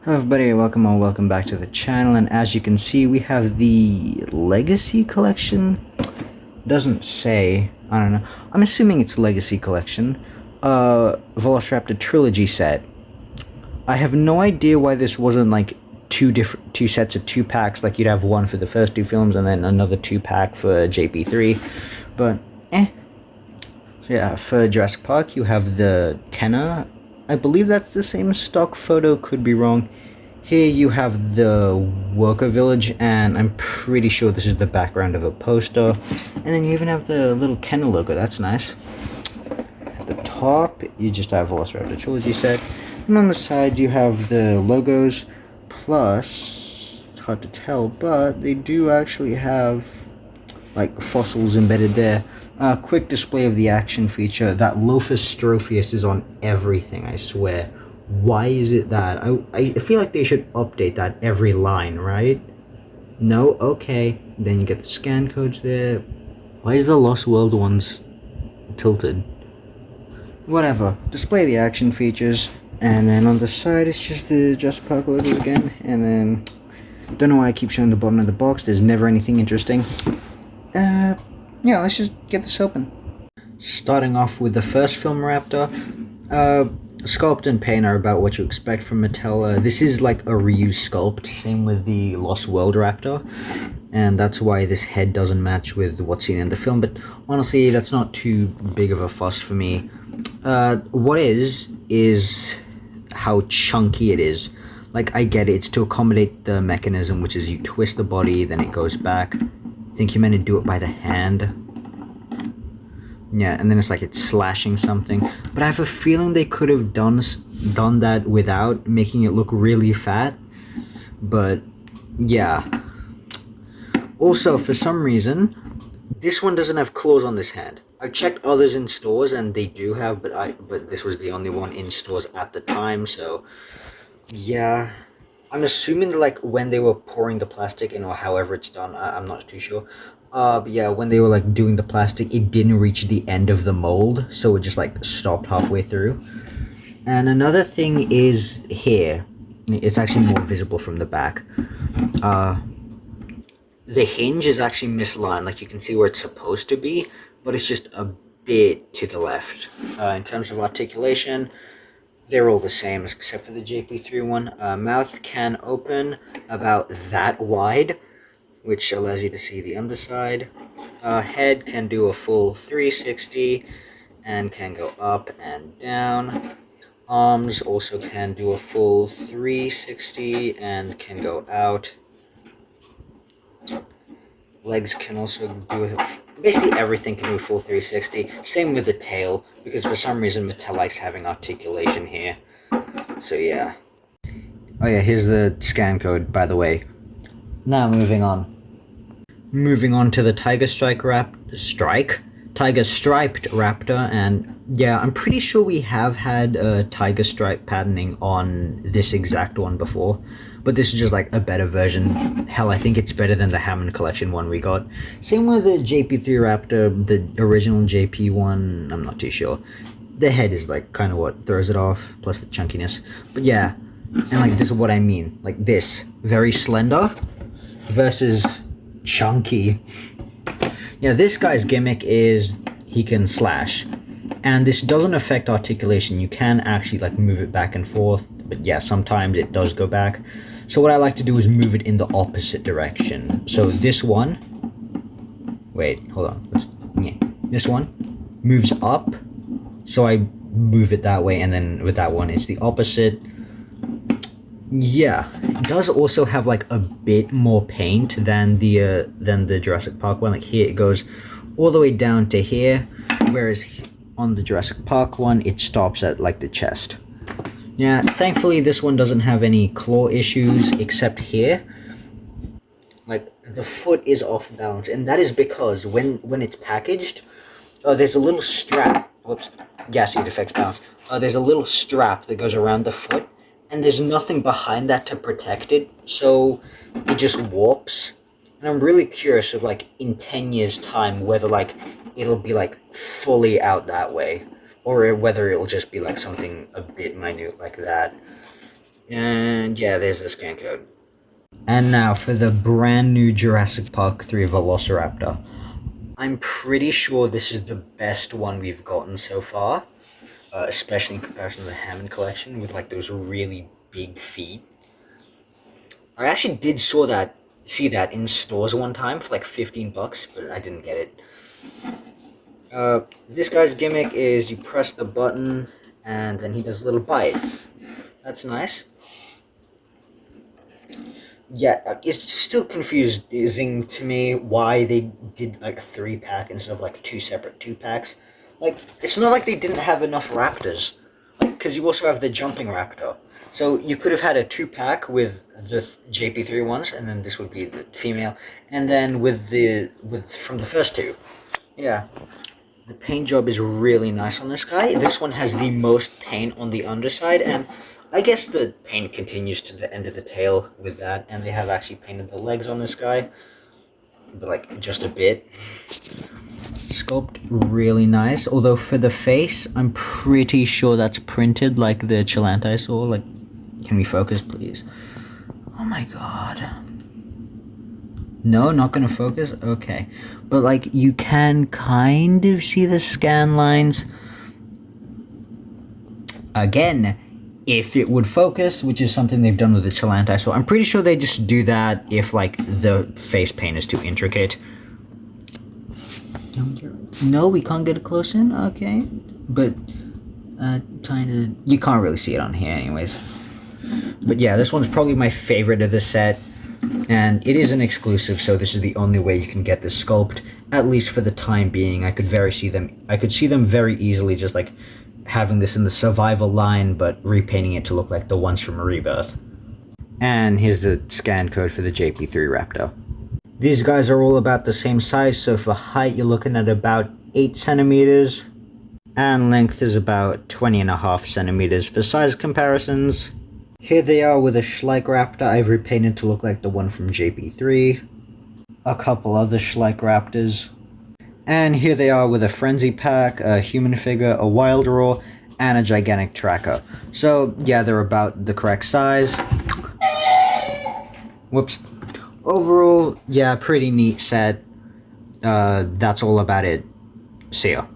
Hello everybody, welcome back to the channel, and as you can see we have the Legacy Collection. Doesn't say, I don't know, I'm assuming it's Legacy Collection. Velociraptor Trilogy set. I have no idea why this wasn't like two sets of 2 packs, like you'd have one for the first 2 films and then another 2-pack for JP3, but So yeah, for Jurassic Park you have the Kenner. I believe that's the same stock photo, could be wrong. Here you have the worker village, and I'm pretty sure this is the background of a poster. And then you even have the little Kenner logo, that's nice. At the top, you just have Velociraptor Trilogy set. And on the sides you have the logos, plus, it's hard to tell, but they do actually have like fossils embedded there. Quick display of the action feature. That Lophus Strophius is on everything, I swear. Why is it that? I feel like they should update that every line, right? No? Okay. Then you get the scan codes there. Why is the Lost World ones tilted? Whatever. Display the action features. And then on the side it's just the Jurassic Park logos again. And then, don't know why I keep showing the bottom of the box. There's never anything interesting. Yeah, let's just get this open. Starting off with the first film Raptor. Sculpt and paint are about what you expect from Mattel. This is like a reused sculpt, same with the Lost World Raptor, and that's why this head doesn't match with what's seen in the film, but honestly that's not too big of a fuss for me. What is how chunky it is. Like, I get it, it's to accommodate the mechanism, which is you twist the body, then it goes back. I think you meant to do it by the hand. Yeah, and then it's like it's slashing something. But I have a feeling they could have done that without making it look really fat. But yeah. Also, for some reason, this one doesn't have claws on this hand. I've checked others in stores and they do have, but this was the only one in stores at the time, so yeah. I'm assuming that, like, when they were pouring the plastic in, or however it's done, I'm not too sure. But yeah, when they were like doing the plastic, it didn't reach the end of the mold, so it just like stopped halfway through. And another thing is here. It's actually more visible from the back. The hinge is actually misaligned, like you can see where it's supposed to be, but it's just a bit to the left. In terms of articulation, they're all the same except for the JP3 one. Mouth can open about that wide, which allows you to see the underside. Head can do a full 360 and can go up and down. Arms also can do a full 360 and can go out. Legs can also do basically everything can do a full 360. Same with the tail, because for some reason Mattel likes having articulation here. So yeah. Oh yeah, here's the scan code, by the way. Now moving on. Moving on to the Tiger Striped Raptor, and yeah, I'm pretty sure we have had a Tiger Stripe patterning on this exact one before, but this is just like a better version. Hell, I think it's better than the Hammond Collection one we got. Same with the JP3 Raptor, the original JP one, I'm not too sure. The head is like kind of what throws it off, plus the chunkiness. But yeah, and like this is what I mean, like this, very slender versus chunky. Yeah, this guy's gimmick is he can slash, and this doesn't affect articulation. You can actually like move it back and forth, but yeah, sometimes it does go back. So what I like to do is move it in the opposite direction. So this one, wait, hold on, this one moves up, so I move it that way, and then with that one it's the opposite. Yeah, it does also have like a bit more paint than the Jurassic Park one. Like here it goes all the way down to here, whereas on the Jurassic Park one it stops at like the chest. Yeah, thankfully this one doesn't have any claw issues except here. Like the foot is off balance, and that is because when it's packaged, there's a little strap. Whoops, yeah, see, it affects balance. There's a little strap that goes around the foot, and there's nothing behind that to protect it, so it just warps. And I'm really curious of, like, in 10 years' time, whether, like, it'll be, like, fully out that way, or whether it'll just be, like, something a bit minute like that. And yeah, there's the scan code. And now for the brand new Jurassic Park 3 Velociraptor. I'm pretty sure this is the best one we've gotten so far, especially in comparison to the Hammond collection with like those really big feet. I actually did see that in stores one time for like $15, but I didn't get it. This guy's gimmick is you press the button and then he does a little bite. That's nice. Yeah, it's still confusing to me why they did like a 3-pack instead of like 2 separate 2-packs. Like, it's not like they didn't have enough raptors. Like, because you also have the jumping raptor. So you could have had a 2-pack with the JP3 ones, and then this would be the female, and then with from the first two. Yeah. The paint job is really nice on this guy. This one has the most paint on the underside, and I guess the paint continues to the end of the tail with that, and they have actually painted the legs on this guy, but like just a bit. Sculpt really nice, although for the face, I'm pretty sure that's printed like the Chelante I saw. Like, can we focus, please? Oh my god. No, not gonna focus? Okay. But like, you can kind of see the scan lines. Again, if it would focus, which is something they've done with the Chelante, so I'm pretty sure they just do that if like the face paint is too intricate. No, we can't get it close in? Okay. But, you can't really see it on here anyways. But yeah, this one's probably my favorite of the set. And it is an exclusive, so this is the only way you can get this sculpt, at least for the time being. I could see them very easily just like having this in the survival line, but repainting it to look like the ones from Rebirth. And here's the scan code for the JP3 Raptor. These guys are all about the same size, so for height you're looking at about 8 centimeters, and length is about 20.5 centimeters for size comparisons. Here they are with a Schleichraptor I've repainted to look like the one from JP3, a couple other Schleichraptors, and here they are with a Frenzy Pack, a human figure, a Wild Roar, and a gigantic tracker. So yeah, they're about the correct size. Whoops. Overall, yeah, pretty neat set. That's all about it. See ya.